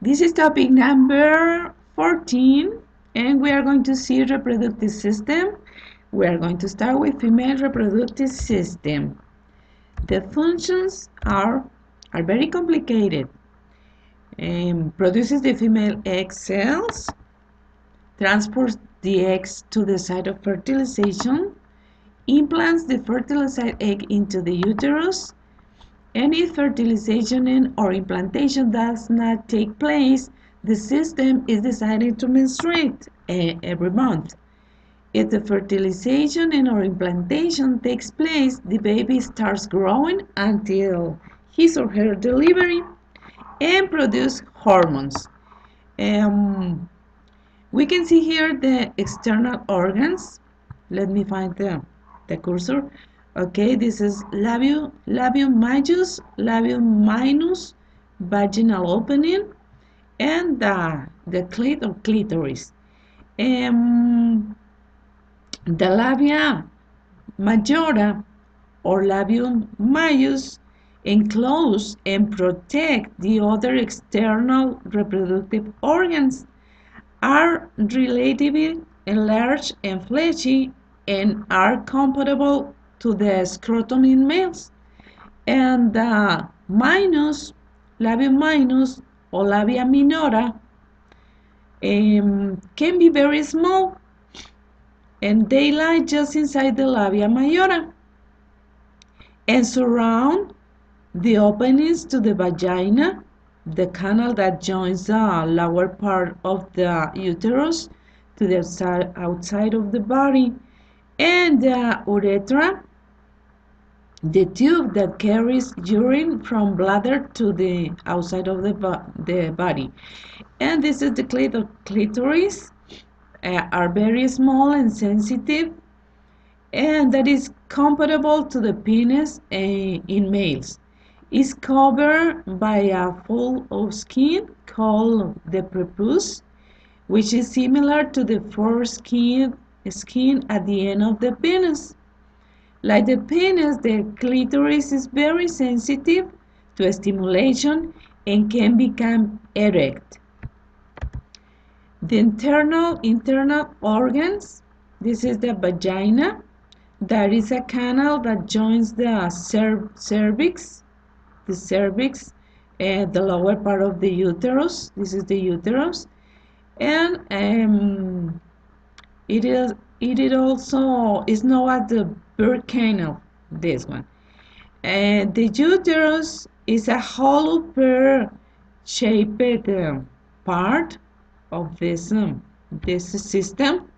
This is topic number 14, and we are going to see reproductive system. We are going to start with female reproductive system. The functions are very complicated. Produces the female egg cells, transports the eggs to the site of fertilization, implants the fertilized egg into the uterus, and if fertilization or implantation does not take place, the system is decided to menstruate every month. If the fertilization or implantation takes place, the baby starts growing until his or her delivery and produce hormones. Um, we can see here the external organs. Let me find the cursor. Okay, this is labium majus, labium minus, vaginal opening, and the clit or clitoris. The labia majora or labium majus enclose and protect the other external reproductive organs, are relatively large and fleshy, and are comparable to the scrotum in males. And the labium minus or labia minora can be very small, and they lie just inside the labia majora and surround the openings to the vagina, the canal that joins the lower part of the uterus to the outside of the body, and the urethra, the tube that carries urine from bladder to the outside of the body. And this is the clitoris, are very small and sensitive, and that is comparable to the penis in males. Is covered by a fold of skin called the prepuce, which is similar to the foreskin skin at the end of the penis. Like the penis, the clitoris is very sensitive to stimulation and can become erect. The internal organs, this is the vagina. There is a canal that joins the cervix, the lower part of the uterus. This is the uterus, and it also is known as the birth canal. This one, and the uterus is a hollow pear-shaped part of this system,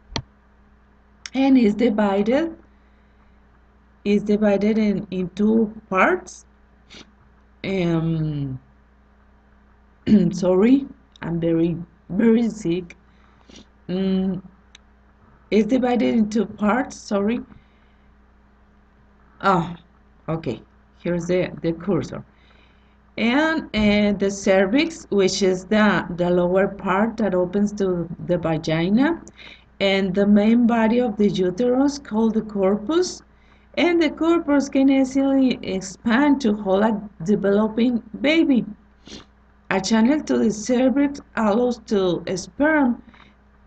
and is divided in two parts. Sorry, I'm very sick. It's divided into parts. Sorry. Oh, okay. Here's the cursor. And the cervix, which is the lower part that opens to the vagina, and the main body of the uterus called the corpus. And the corpus can easily expand to hold a developing baby. A channel to the cervix allows a sperm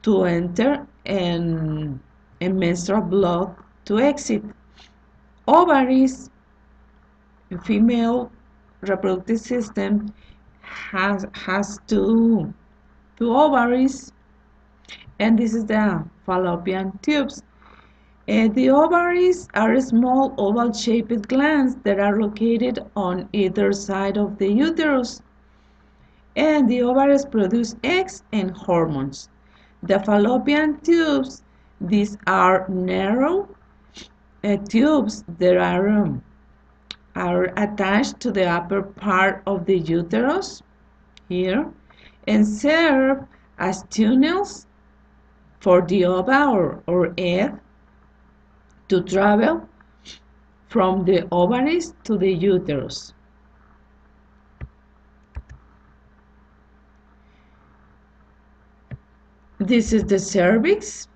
to enter and menstrual blood to exit. Ovaries, female reproductive system has two ovaries, and this is the fallopian tubes. The ovaries are small oval-shaped glands that are located on either side of the uterus, and the ovaries produce eggs and hormones. The fallopian tubes, these are narrow tubes that are attached to the upper part of the uterus here, and serve as tunnels for the ova or egg to travel from the ovaries to the uterus. This is the cervix,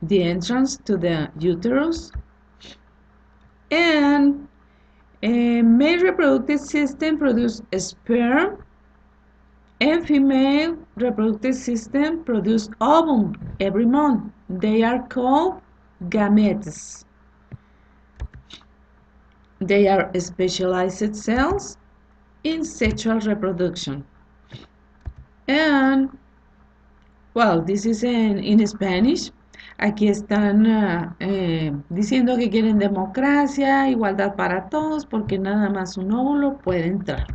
the entrance to the uterus, and a male reproductive system produces sperm And female reproductive system produce ovum every month. They are called gametes. They are specialized cells in sexual reproduction. And, well, this is in Spanish. Aquí están diciendo que quieren democracia, igualdad para todos, porque nada más un óvulo puede entrar.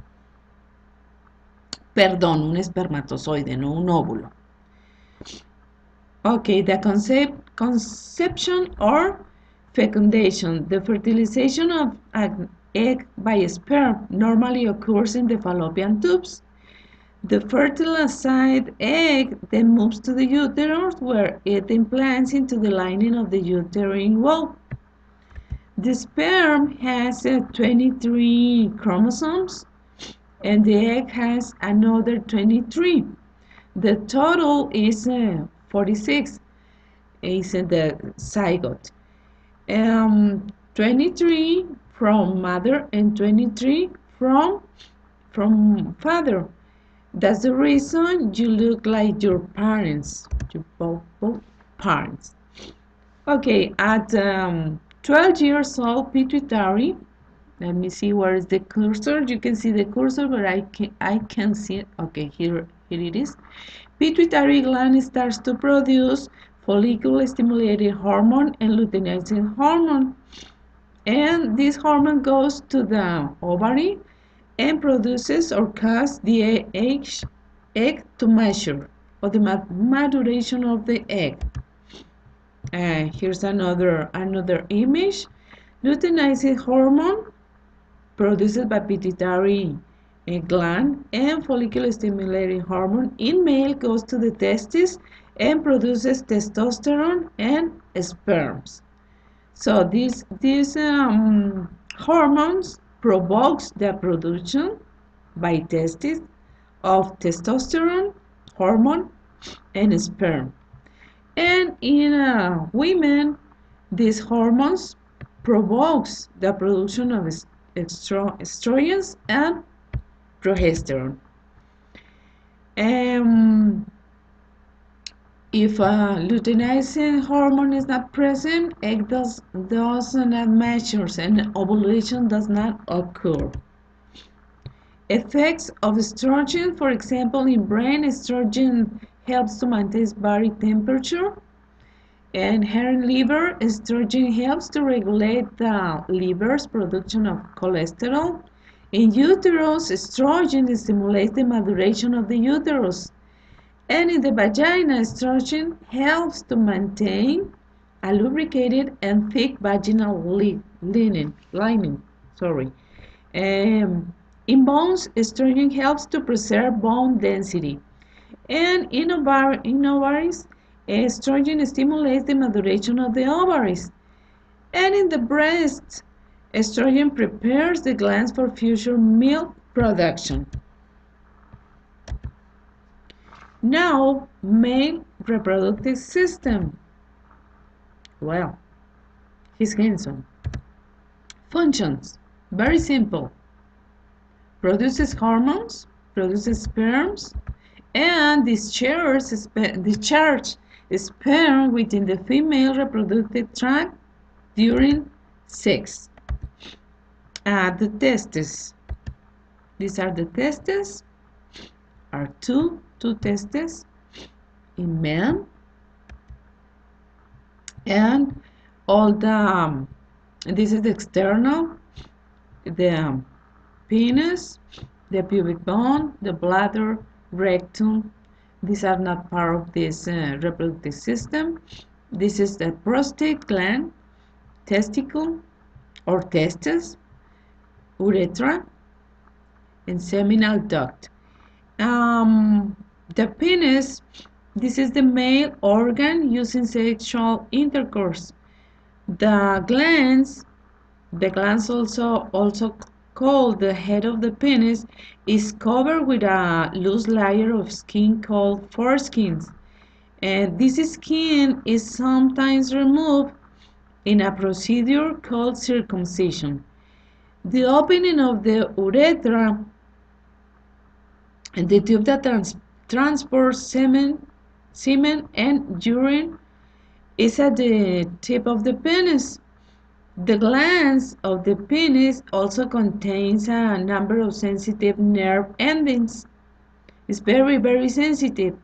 Perdón, un espermatozoide, no un óvulo. Okay, the conception or fecundation, the fertilization of an egg by sperm normally occurs in the fallopian tubes. The fertilized egg then moves to the uterus where it implants into the lining of the uterine wall. The sperm has 23 chromosomes and the egg has another 23. The total is 46 is in the zygote. 23 from mother and 23 from father. That's the reason you look like your parents, both parents. Okay, at 12 years old, pituitary. Let me see where is the cursor. You can see the cursor, but I can see it. Okay, here it is. Pituitary gland starts to produce follicle-stimulating hormone and luteinizing hormone. And this hormone goes to the ovary and produces or causes the egg to mature, or the maturation of the egg. Here's another image. Luteinizing hormone produced by pituitary gland and follicle stimulating hormone in male goes to the testes and produces testosterone and sperms. So these hormones provokes the production by testes of testosterone hormone and sperm. And in women, these hormones provokes the production of estrogens and progesterone. If luteinizing hormone is not present, egg does not mature and ovulation does not occur. Effects of estrogen, for example, in brain, estrogen helps to maintain body temperature. And here in liver, estrogen helps to regulate the liver's production of cholesterol. In uterus, estrogen stimulates the maturation of the uterus. And in the vagina, estrogen helps to maintain a lubricated and thick vaginal lining. In bones, estrogen helps to preserve bone density. And in ovaries, estrogen stimulates the maturation of the ovaries. And in the breast, estrogen prepares the glands for future milk production. Now, male reproductive system. Well, he's handsome. Functions, very simple. Produces hormones, produces sperms, and discharges sperm within the female reproductive tract during sex. The testes. These are the testes. Are two testes in men, and all the this is the external, the penis, the pubic bone, the bladder, rectum. These are not part of this reproductive system. This is the prostate gland, testicle or testes, urethra, and seminal duct. The penis, this is the male organ used in sexual intercourse. The glands also called the head of the penis, is covered with a loose layer of skin called foreskins. And this skin is sometimes removed in a procedure called circumcision. The opening of the urethra And the tube that transports semen and urine is at the tip of the penis. The glands of the penis also contains a number of sensitive nerve endings. It's very, very sensitive.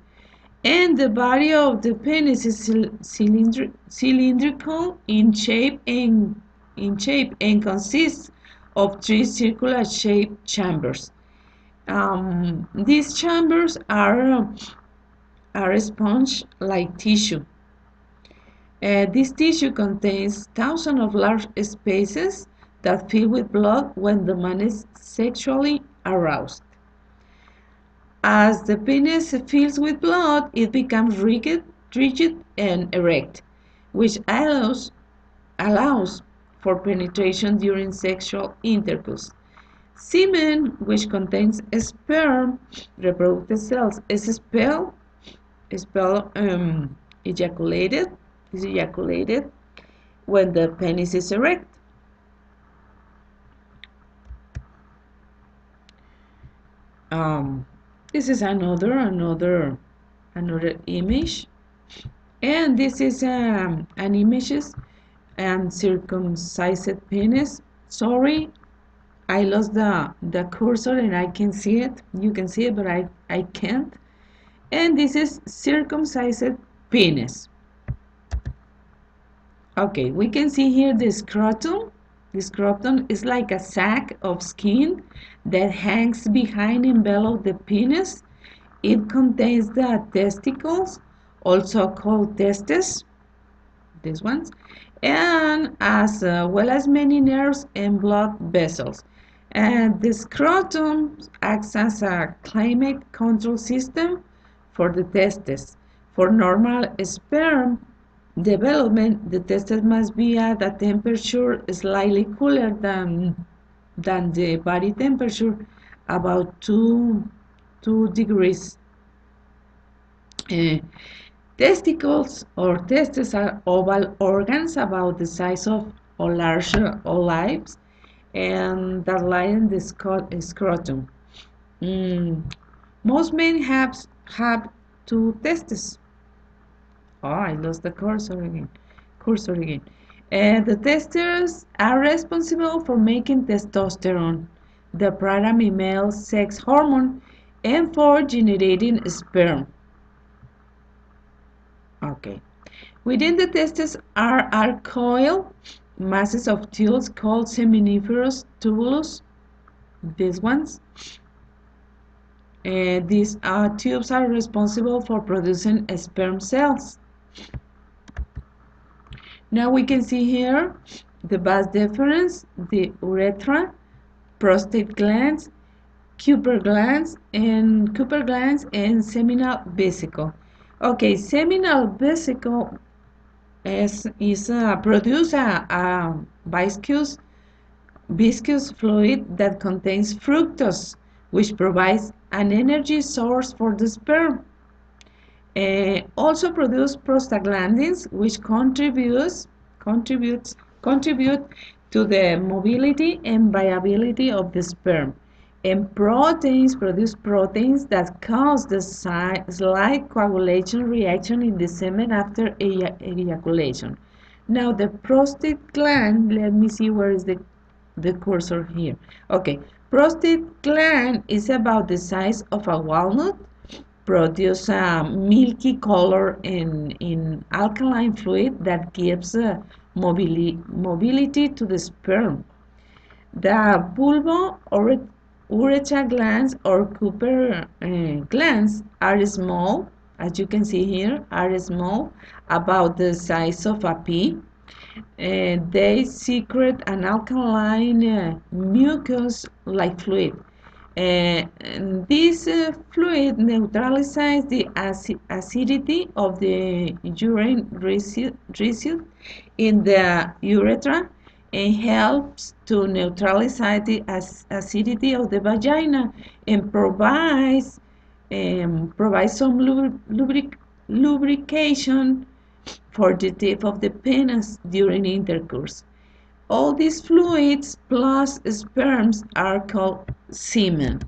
And the body of the penis is cylindrical in shape and consists of three circular shaped chambers. These chambers are sponge-like tissue. This tissue contains thousands of large spaces that fill with blood when the man is sexually aroused. As the penis fills with blood, it becomes rigid and erect, which allows for penetration during sexual intercourse. Semen, which contains sperm, reproductive cells, is ejaculated when the penis is erect. This is another image, and this is an image and circumcised penis. Sorry, I lost the cursor and I can see it. You can see it, but I can't. And this is circumcised penis. Okay, we can see here the scrotum. The scrotum is like a sack of skin that hangs behind and below the penis. It contains the testicles, also called testes, these ones, and as well as many nerves and blood vessels. And the scrotum acts as a climate control system for the testes. For normal sperm development, the testes must be at a temperature slightly cooler than the body temperature, about 2 degrees. Testicles or testes are oval organs about the size of larger olives and that lie in the scrotum. Most men have 2 testes. Oh, I lost the cursor again. The testes are responsible for making testosterone, the primary male sex hormone, and for generating sperm. Okay. Within the testes are coiled masses of tubes called seminiferous tubulus. These ones. These tubes are responsible for producing sperm cells. Now we can see here the vas deferens, the urethra, prostate glands, Cooper glands, and seminal vesicle. Okay, seminal vesicle produce a viscous fluid that contains fructose, which provides an energy source for the sperm. Also produce prostaglandins, which contribute to the mobility and viability of the sperm. And produce proteins that cause the slight coagulation reaction in the semen after ejaculation. Now the prostate gland, let me see where is the cursor here. Okay, prostate gland is about the size of a walnut, produce a milky color in alkaline fluid that gives mobility to the sperm. The urethra glands or Cooper glands are small, as you can see here, are small, about the size of a pea. They secrete an alkaline mucus-like fluid. And this fluid neutralizes the acidity of the urine residue in the urethra and helps to neutralize the acidity of the vagina and provides some lubrication for the tip of the penis during intercourse. All these fluids plus sperms are called semen.